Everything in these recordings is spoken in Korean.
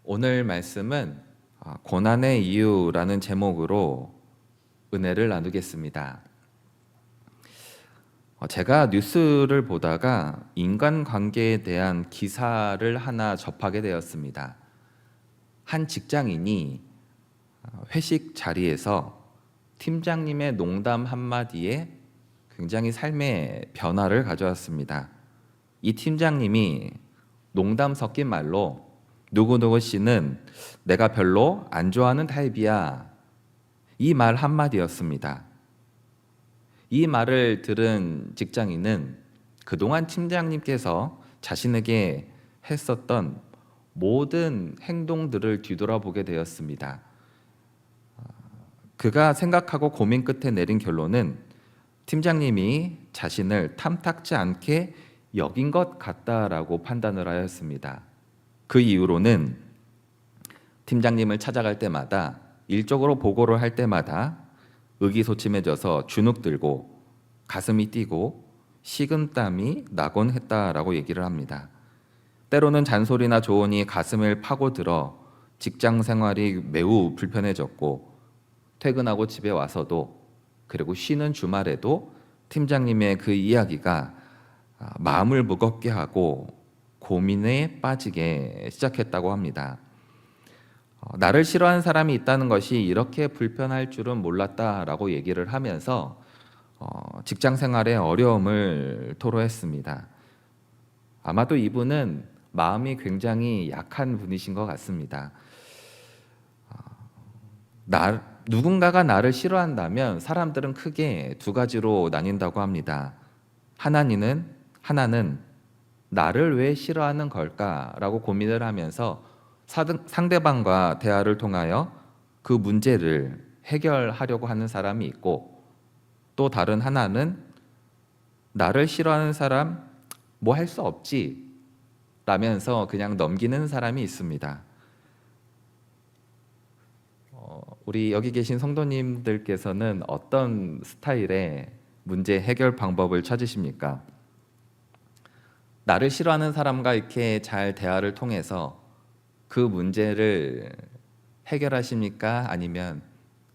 오늘 말씀은 고난의 이유라는 제목으로 은혜를 나누겠습니다. 제가 뉴스를 보다가 인간관계에 대한 기사를 하나 접하게 되었습니다. 한 직장인이 회식 자리에서 팀장님의 농담 한마디에 굉장히 삶의 변화를 가져왔습니다. 이 팀장님이 농담 섞인 말로 누구누구 씨는 내가 별로 안 좋아하는 타입이야. 이 말 한마디였습니다. 이 말을 들은 직장인은 그동안 팀장님께서 자신에게 했었던 모든 행동들을 뒤돌아보게 되었습니다. 그가 생각하고 고민 끝에 내린 결론은 팀장님이 자신을 탐탁지 않게 여긴 것 같다라고 판단을 하였습니다. 그 이후로는 팀장님을 찾아갈 때마다 일적으로 보고를 할 때마다 의기소침해져서 주눅들고 가슴이 뛰고 식은땀이 나곤 했다라고 얘기를 합니다. 때로는 잔소리나 조언이 가슴을 파고들어 직장 생활이 매우 불편해졌고 퇴근하고 집에 와서도 그리고 쉬는 주말에도 팀장님의 그 이야기가 마음을 무겁게 하고 고민에 빠지게 시작했다고 합니다. 나를 싫어하는 사람이 있다는 것이 이렇게 불편할 줄은 몰랐다라고 얘기를 하면서 직장 생활의 어려움을 토로했습니다. 아마도 이분은 마음이 굉장히 약한 분이신 것 같습니다. 누군가가 나를 싫어한다면 사람들은 크게 두 가지로 나뉜다고 합니다. 하나는 나를 왜 싫어하는 걸까라고 고민을 하면서 상대방과 대화를 통하여 그 문제를 해결하려고 하는 사람이 있고, 또 다른 하나는 나를 싫어하는 사람 뭐 할 수 없지 라면서 그냥 넘기는 사람이 있습니다. 우리 여기 계신 성도님들께서는 어떤 스타일의 문제 해결 방법을 찾으십니까? 나를 싫어하는 사람과 이렇게 잘 대화를 통해서 그 문제를 해결하십니까? 아니면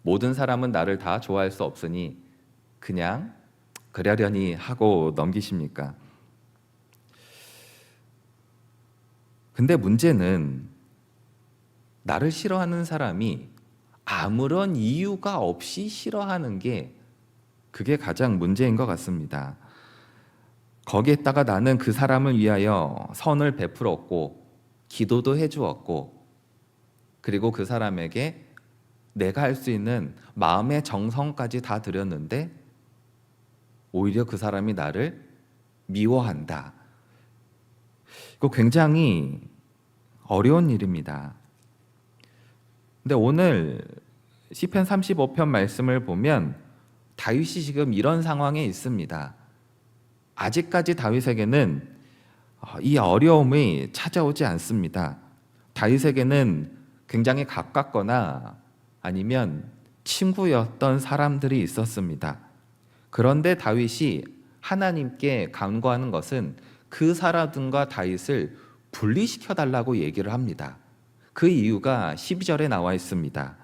모든 사람은 나를 다 좋아할 수 없으니 그냥 그러려니 하고 넘기십니까? 근데 문제는 나를 싫어하는 사람이 아무런 이유가 없이 싫어하는 게 그게 가장 문제인 것 같습니다. 거기에다가 나는 그 사람을 위하여 선을 베풀었고 기도도 해주었고 그리고 그 사람에게 내가 할 수 있는 마음의 정성까지 다 드렸는데 오히려 그 사람이 나를 미워한다. 이거 굉장히 어려운 일입니다. 근데 오늘 시편 35편 말씀을 보면 다윗이 지금 이런 상황에 있습니다. 아직까지 다윗에게는 이 어려움이 찾아오지 않습니다. 다윗에게는 굉장히 가깝거나 아니면 친구였던 사람들이 있었습니다. 그런데 다윗이 하나님께 간구하는 것은 그 사람들과 다윗을 분리시켜 달라고 얘기를 합니다. 그 이유가 12절에 나와 있습니다.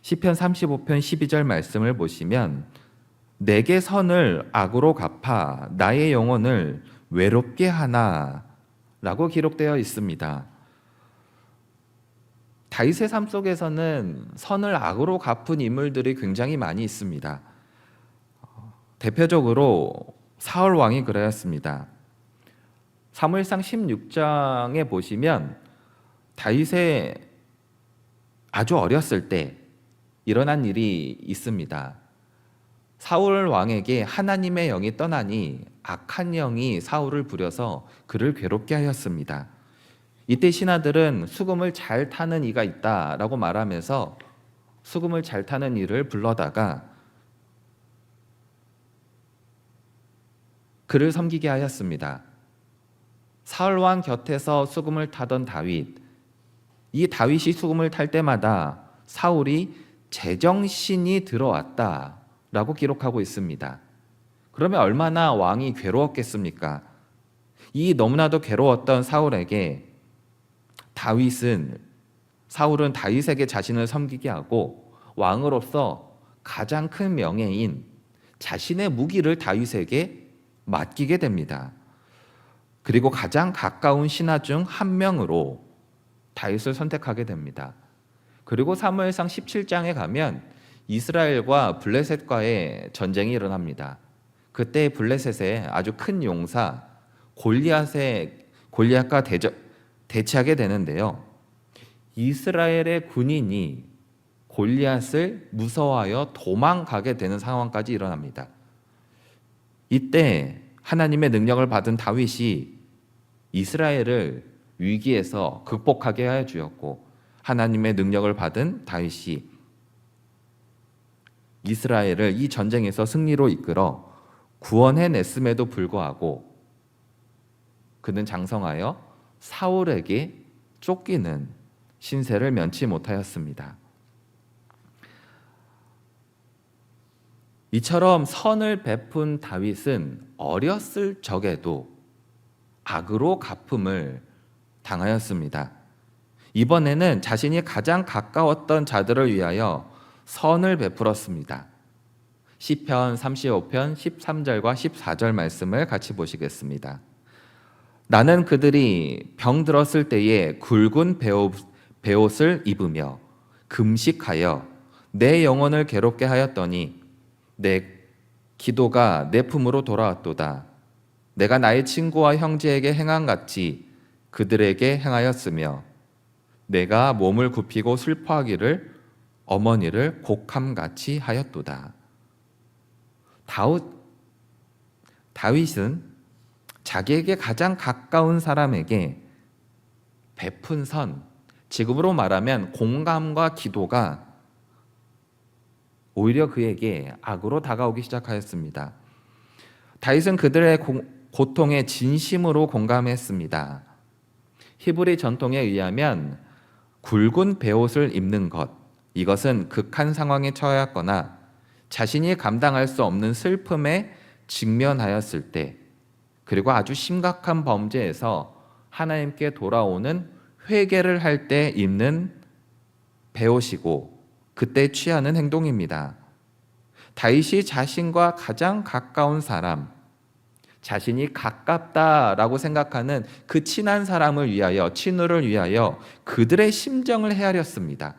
시편 35편 12절 말씀을 보시면 내게 선을 악으로 갚아 나의 영혼을 외롭게 하나 라고 기록되어 있습니다. 다윗의 삶 속에서는 선을 악으로 갚은 인물들이 굉장히 많이 있습니다. 대표적으로 사울 왕이 그랬습니다. 사무엘상 16장에 보시면 다윗의 아주 어렸을 때 일어난 일이 있습니다. 사울 왕에게 하나님의 영이 떠나니 악한 영이 사울을 부려서 그를 괴롭게 하였습니다. 이때 신하들은 수금을 잘 타는 이가 있다라고 말하면서 수금을 잘 타는 이를 불러다가 그를 섬기게 하였습니다. 사울 왕 곁에서 수금을 타던 다윗, 이 다윗이 수금을 탈 때마다 사울이 제정신이 들어왔다라고 기록하고 있습니다. 그러면 얼마나 왕이 괴로웠겠습니까? 이 너무나도 괴로웠던 사울에게 다윗은 사울은 다윗에게 자신을 섬기게 하고 왕으로서 가장 큰 명예인 자신의 무기를 다윗에게 맡기게 됩니다. 그리고 가장 가까운 신하 중 한 명으로 다윗을 선택하게 됩니다. 그리고 사무엘상 17장에 가면 이스라엘과 블레셋과의 전쟁이 일어납니다. 그때 블레셋의 아주 큰 용사 골리앗과 대치하게 되는데요. 이스라엘의 군인이 골리앗을 무서워하여 도망가게 되는 상황까지 일어납니다. 이때 하나님의 능력을 받은 다윗이 이스라엘을 위기에서 극복하게 하여 주었고, 하나님의 능력을 받은 다윗이 이스라엘을 이 전쟁에서 승리로 이끌어 구원해냈음에도 불구하고 그는 장성하여 사울에게 쫓기는 신세를 면치 못하였습니다. 이처럼 선을 베푼 다윗은 어렸을 적에도 악으로 갚음을 당하였습니다. 이번에는 자신이 가장 가까웠던 자들을 위하여 선을 베풀었습니다. 시편 35편 13절과 14절 말씀을 같이 보시겠습니다. 나는 그들이 병들었을 때에 굵은 베옷을 입으며 금식하여 내 영혼을 괴롭게 하였더니 내 기도가 내 품으로 돌아왔도다. 내가 나의 친구와 형제에게 행한 같이 그들에게 행하였으며 내가 몸을 굽히고 슬퍼하기를 어머니를 곡함같이 하였도다. 다윗은 자기에게 가장 가까운 사람에게 베푼 선, 지금으로 말하면 공감과 기도가 오히려 그에게 악으로 다가오기 시작하였습니다. 다윗은 그들의 고통에 진심으로 공감했습니다. 히브리 전통에 의하면 굵은 베옷을 입는 것, 이것은 극한 상황에 처하였거나 자신이 감당할 수 없는 슬픔에 직면하였을 때, 그리고 아주 심각한 범죄에서 하나님께 돌아오는 회개를 할 때 입는 베옷이고 그때 취하는 행동입니다. 다윗이 자신과 가장 가까운 사람, 자신이 가깝다라고 생각하는 그 친한 사람을 위하여, 친구를 위하여 그들의 심정을 헤아렸습니다.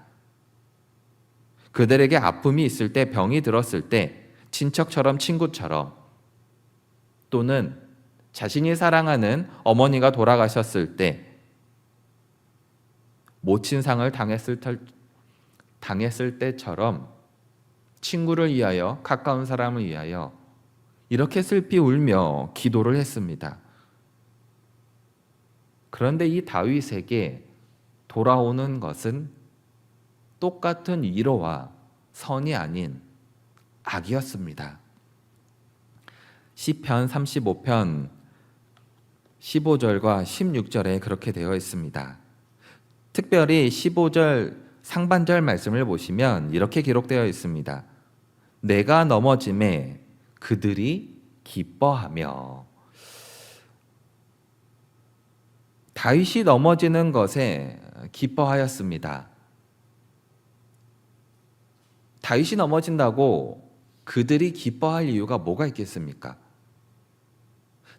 그들에게 아픔이 있을 때, 병이 들었을 때, 친척처럼 친구처럼, 또는 자신이 사랑하는 어머니가 돌아가셨을 때, 모친상을 당했을 때처럼 친구를 위하여, 가까운 사람을 위하여 이렇게 슬피 울며 기도를 했습니다. 그런데 이 다윗에게 돌아오는 것은 똑같은 위로와 선이 아닌 악이었습니다. 시편 35편 15절과 16절에 그렇게 되어 있습니다. 특별히 15절 상반절 말씀을 보시면 이렇게 기록되어 있습니다. 내가 넘어짐에 그들이 기뻐하며. 다윗이 넘어지는 것에 기뻐하였습니다. 다윗이 넘어진다고 그들이 기뻐할 이유가 뭐가 있겠습니까?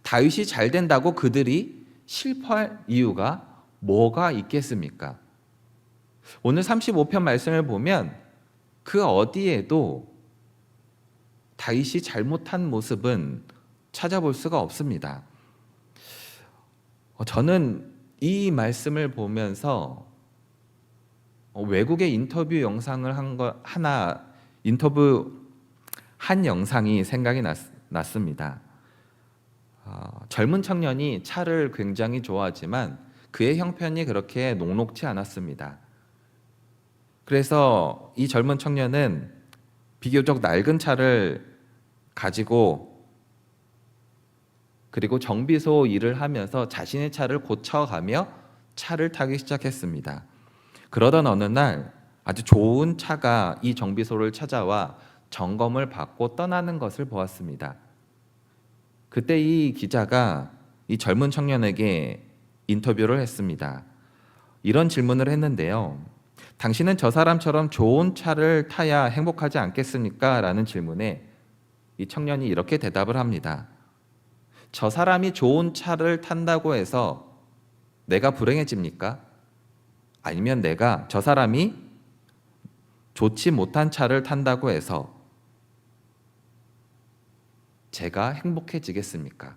다윗이 잘 된다고 그들이 슬퍼할 이유가 뭐가 있겠습니까? 오늘 35편 말씀을 보면 그 어디에도 다윗이 잘못한 모습은 찾아볼 수가 없습니다. 저는 이 말씀을 보면서 외국의 인터뷰 영상을 한 영상이 생각이 났습니다. 젊은 청년이 차를 굉장히 좋아하지만 그의 형편이 그렇게 녹록지 않았습니다. 그래서 이 젊은 청년은 비교적 낡은 차를 가지고 그리고 정비소 일을 하면서 자신의 차를 고쳐가며 차를 타기 시작했습니다. 그러던 어느 날 아주 좋은 차가 이 정비소를 찾아와 점검을 받고 떠나는 것을 보았습니다. 그때 이 기자가 이 젊은 청년에게 인터뷰를 했습니다. 이런 질문을 했는데요. 당신은 저 사람처럼 좋은 차를 타야 행복하지 않겠습니까? 라는 질문에 이 청년이 이렇게 대답을 합니다. 저 사람이 좋은 차를 탄다고 해서 내가 불행해집니까? 아니면 내가 저 사람이 좋지 못한 차를 탄다고 해서 제가 행복해지겠습니까?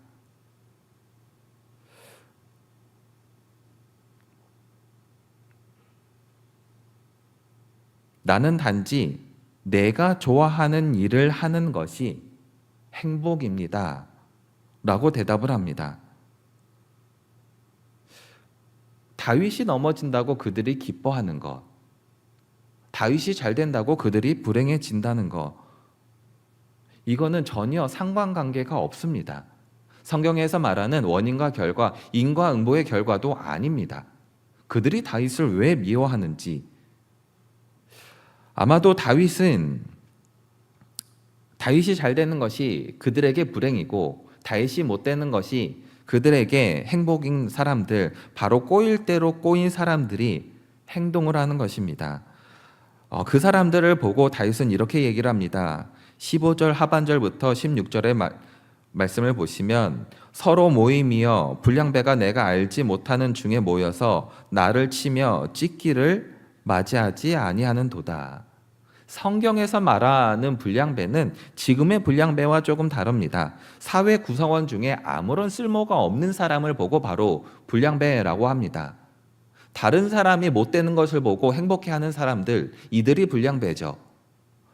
나는 단지 내가 좋아하는 일을 하는 것이 행복입니다. 라고 대답을 합니다. 다윗이 넘어진다고 그들이 기뻐하는 것, 다윗이 잘 된다고 그들이 불행해진다는 것, 이거는 전혀 상관관계가 없습니다. 성경에서 말하는 원인과 결과, 인과응보의 결과도 아닙니다. 그들이 다윗을 왜 미워하는지, 아마도 다윗이 잘 되는 것이 그들에게 불행이고 다윗이 못 되는 것이 그들에게 행복인 사람들, 바로 꼬일 대로 꼬인 사람들이 행동을 하는 것입니다. 그 사람들을 보고 다윗은 이렇게 얘기를 합니다. 15절 하반절부터 16절의 말씀을 보시면 서로 모임이여 불량배가 내가 알지 못하는 중에 모여서 나를 치며 찢기를 맞이하지 아니하는도다. 성경에서 말하는 불량배는 지금의 불량배와 조금 다릅니다. 사회 구성원 중에 아무런 쓸모가 없는 사람을 보고 바로 불량배라고 합니다. 다른 사람이 못 되는 것을 보고 행복해하는 사람들, 이들이 불량배죠.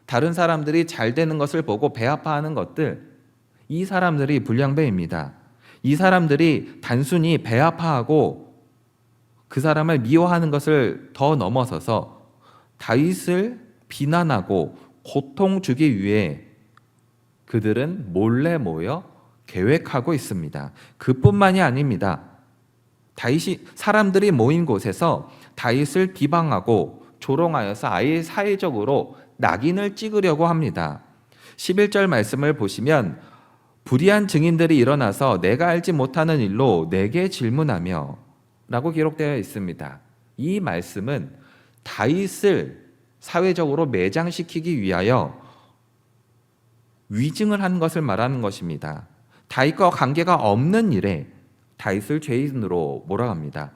다른 사람들이 잘 되는 것을 보고 배 아파하는 것들, 이 사람들이 불량배입니다. 이 사람들이 단순히 배 아파하고 그 사람을 미워하는 것을 더 넘어서서 다윗을 비난하고 고통 주기 위해 그들은 몰래 모여 계획하고 있습니다. 그뿐만이 아닙니다. 사람들이 모인 곳에서 다윗을 비방하고 조롱하여서 아예 사회적으로 낙인을 찍으려고 합니다. 11절 말씀을 보시면 불의한 증인들이 일어나서 내가 알지 못하는 일로 내게 질문하며 라고 기록되어 있습니다. 이 말씀은 다윗을 사회적으로 매장시키기 위하여 위증을 한 것을 말하는 것입니다. 다윗과 관계가 없는 일에 다윗을 죄인으로 몰아갑니다.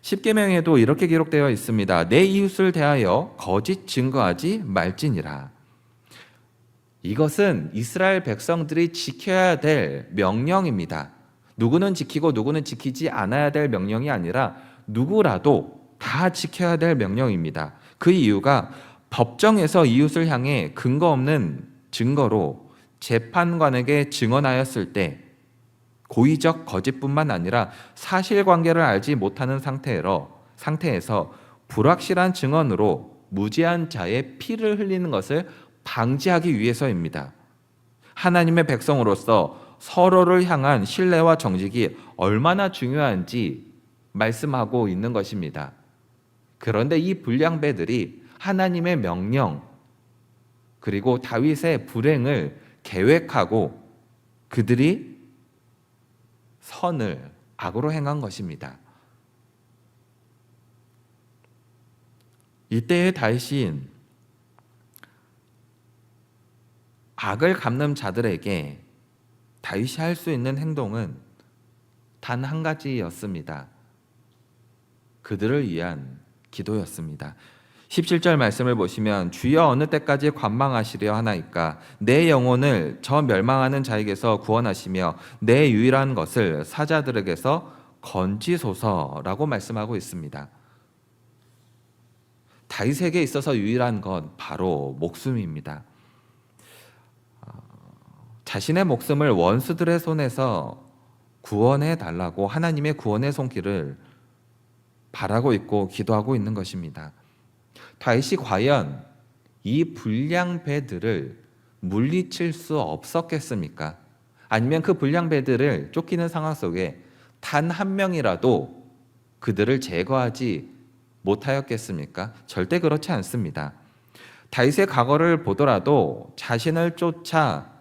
십계명에도 이렇게 기록되어 있습니다. 내 이웃을 대하여 거짓 증거하지 말지니라. 이것은 이스라엘 백성들이 지켜야 될 명령입니다. 누구는 지키고 누구는 지키지 않아야 될 명령이 아니라 누구라도 다 지켜야 될 명령입니다. 그 이유가 법정에서 이웃을 향해 근거 없는 증거로 재판관에게 증언하였을 때 고의적 거짓뿐만 아니라 사실관계를 알지 못하는 상태에서 불확실한 증언으로 무죄한 자의 피를 흘리는 것을 방지하기 위해서입니다. 하나님의 백성으로서 서로를 향한 신뢰와 정직이 얼마나 중요한지 말씀하고 있는 것입니다. 그런데 이 불량배들이 하나님의 명령 그리고 다윗의 불행을 계획하고 그들이 선을 악으로 행한 것입니다. 이때의 다윗이 악을 갚는 자들에게 다윗이 할 수 있는 행동은 단 한 가지였습니다. 그들을 위한 기도였습니다. 17절 말씀을 보시면 주여 어느 때까지 관망하시려 하나이까 내 영혼을 저 멸망하는 자에게서 구원하시며 내 유일한 것을 사자들에게서 건지소서라고 말씀하고 있습니다. 다윗에게 있어서 유일한 건 바로 목숨입니다. 자신의 목숨을 원수들의 손에서 구원해 달라고 하나님의 구원의 손길을 바라고 있고 기도하고 있는 것입니다. 다윗이 과연 이 불량배들을 물리칠 수 없었겠습니까? 아니면 그 불량배들을 쫓기는 상황 속에 단 한 명이라도 그들을 제거하지 못하였겠습니까? 절대 그렇지 않습니다. 다윗의 과거를 보더라도 자신을 쫓아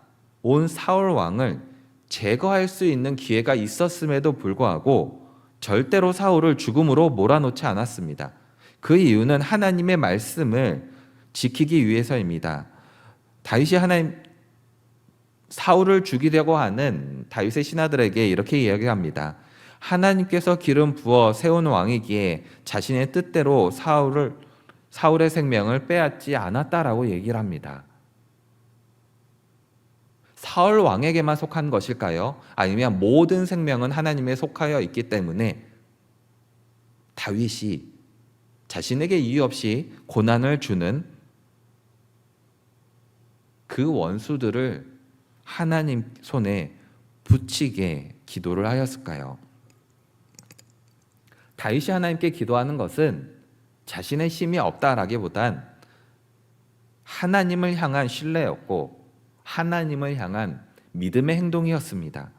온 사울 왕을 제거할 수 있는 기회가 있었음에도 불구하고 절대로 사울을 죽음으로 몰아놓지 않았습니다. 그 이유는 하나님의 말씀을 지키기 위해서입니다. 다윗이 사울을 죽이려고 하는 다윗의 신하들에게 이렇게 이야기합니다. 하나님께서 기름 부어 세운 왕이기에 자신의 뜻대로 사울의 생명을 빼앗지 않았다라고 얘기를 합니다. 사울 왕에게만 속한 것일까요? 아니면 모든 생명은 하나님에 속하여 있기 때문에 다윗이 자신에게 이유 없이 고난을 주는 그 원수들을 하나님 손에 붙이게 기도를 하였을까요? 다윗이 하나님께 기도하는 것은 자신의 힘이 없다라기보단 하나님을 향한 신뢰였고 하나님을 향한 믿음의 행동이었습니다.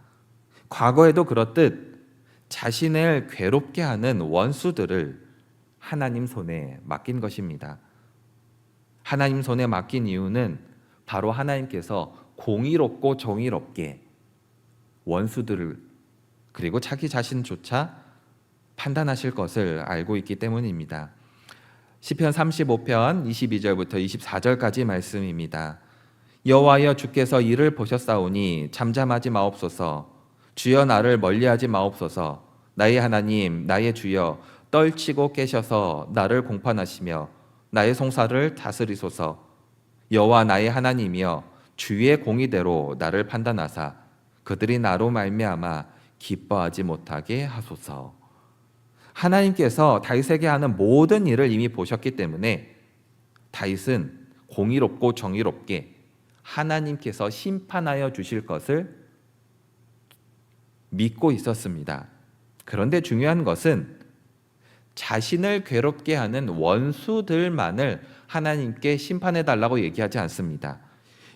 과거에도 그렇듯 자신을 괴롭게 하는 원수들을 하나님 손에 맡긴 것입니다. 하나님 손에 맡긴 이유는 바로 하나님께서 공의롭고 정의롭게 원수들을 그리고 자기 자신조차 판단하실 것을 알고 있기 때문입니다. 시편 35편 22절부터 24절까지 말씀입니다. 여호와여 주께서 이를 보셨사오니 잠잠하지 마옵소서. 주여 나를 멀리하지 마옵소서. 나의 하나님 나의 주여 떨치고 깨셔서 나를 공판하시며 나의 송사를 다스리소서. 여호와 나의 하나님이여 주의 공의대로 나를 판단하사 그들이 나로 말미암아 기뻐하지 못하게 하소서. 하나님께서 다윗에게 하는 모든 일을 이미 보셨기 때문에 다윗은 공의롭고 정의롭게 하나님께서 심판하여 주실 것을 믿고 있었습니다. 그런데 중요한 것은 자신을 괴롭게 하는 원수들만을 하나님께 심판해 달라고 얘기하지 않습니다.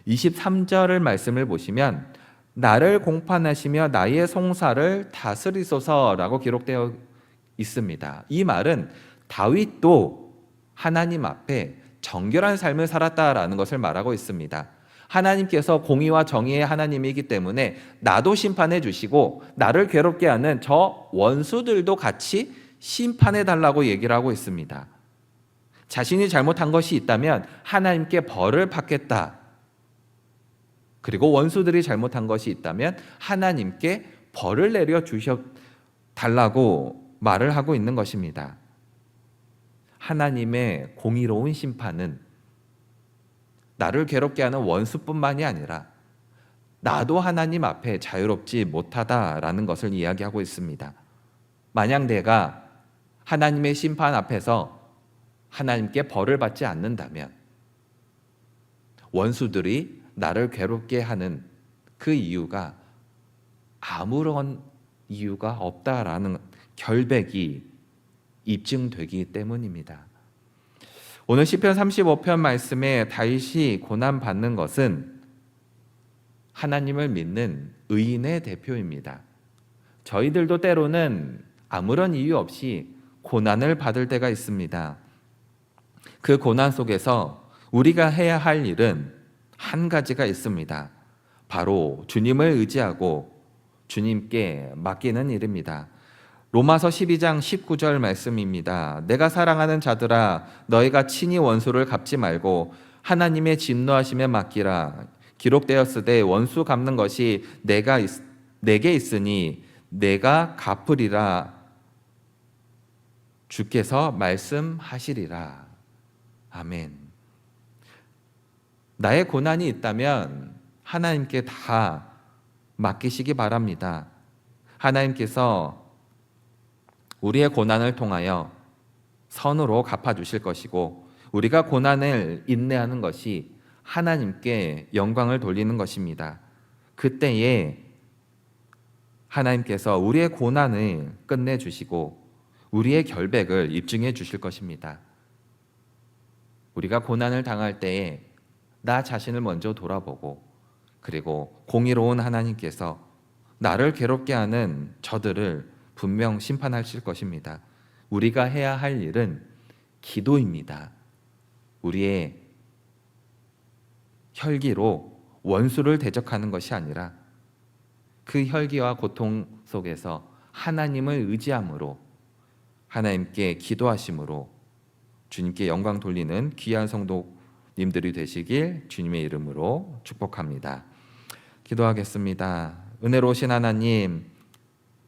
23절을 말씀을 보시면 나를 공판하시며 나의 송사를 다스리소서라고 기록되어 있습니다. 이 말은 다윗도 하나님 앞에 정결한 삶을 살았다라는 것을 말하고 있습니다. 하나님께서 공의와 정의의 하나님이기 때문에 나도 심판해 주시고 나를 괴롭게 하는 저 원수들도 같이 심판해 달라고 얘기를 하고 있습니다. 자신이 잘못한 것이 있다면 하나님께 벌을 받겠다. 그리고 원수들이 잘못한 것이 있다면 하나님께 벌을 내려 주셔 달라고 말을 하고 있는 것입니다. 하나님의 공의로운 심판은 나를 괴롭게 하는 원수뿐만이 아니라 나도 하나님 앞에 자유롭지 못하다라는 것을 이야기하고 있습니다. 만약 내가 하나님의 심판 앞에서 하나님께 벌을 받지 않는다면 원수들이 나를 괴롭게 하는 그 이유가 아무런 이유가 없다라는 결백이 입증되기 때문입니다. 오늘 시편 35편 말씀에 다윗이 고난받는 것은 하나님을 믿는 의인의 대표입니다. 저희들도 때로는 아무런 이유 없이 고난을 받을 때가 있습니다. 그 고난 속에서 우리가 해야 할 일은 한 가지가 있습니다. 바로 주님을 의지하고 주님께 맡기는 일입니다. 로마서 12장 19절 말씀입니다. 내가 사랑하는 자들아 너희가 친히 원수를 갚지 말고 하나님의 진노하심에 맡기라. 기록되었으되 원수 갚는 것이 내게 있으니 내가 갚으리라. 주께서 말씀하시리라. 아멘. 나의 고난이 있다면 하나님께 다 맡기시기 바랍니다. 하나님께서 우리의 고난을 통하여 선으로 갚아주실 것이고 우리가 고난을 인내하는 것이 하나님께 영광을 돌리는 것입니다. 그때에 하나님께서 우리의 고난을 끝내주시고 우리의 결백을 입증해 주실 것입니다. 우리가 고난을 당할 때에 나 자신을 먼저 돌아보고 그리고 공의로운 하나님께서 나를 괴롭게 하는 저들을 분명 심판하실 것입니다. 우리가 해야 할 일은 기도입니다. 우리의 혈기로 원수를 대적하는 것이 아니라 그 혈기와 고통 속에서 하나님을 의지함으로 하나님께 기도하심으로 주님께 영광 돌리는 귀한 성도님들이 되시길 주님의 이름으로 축복합니다. 기도하겠습니다. 은혜로우신 하나님,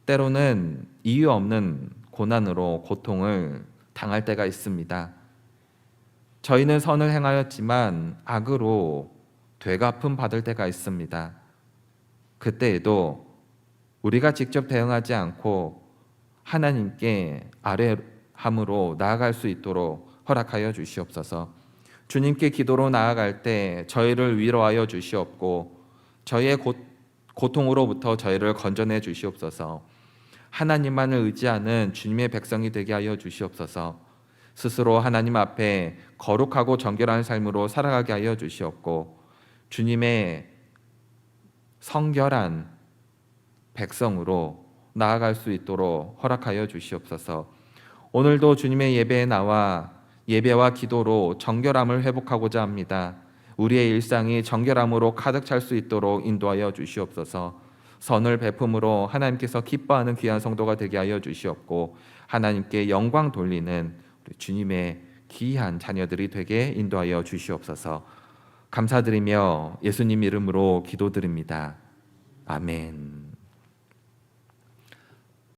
때로는 이유 없는 고난으로 고통을 당할 때가 있습니다. 저희는 선을 행하였지만 악으로 되갚음 받을 때가 있습니다. 그때에도 우리가 직접 대응하지 않고 하나님께 아뢰함으로 나아갈 수 있도록 허락하여 주시옵소서. 주님께 기도로 나아갈 때 저희를 위로하여 주시옵고 저희의 고통으로부터 저희를 건져내 주시옵소서. 하나님만을 의지하는 주님의 백성이 되게 하여 주시옵소서. 스스로 하나님 앞에 거룩하고 정결한 삶으로 살아가게 하여 주시옵고 주님의 성결한 백성으로 나아갈 수 있도록 허락하여 주시옵소서. 오늘도 주님의 예배에 나와 예배와 기도로 정결함을 회복하고자 합니다. 우리의 일상이 정결함으로 가득 찰 수 있도록 인도하여 주시옵소서. 선을 베품으로 하나님께서 기뻐하는 귀한 성도가 되게 하여 주시옵고 하나님께 영광 돌리는 우리 주님의 귀한 자녀들이 되게 인도하여 주시옵소서. 감사드리며 예수님 이름으로 기도드립니다. 아멘.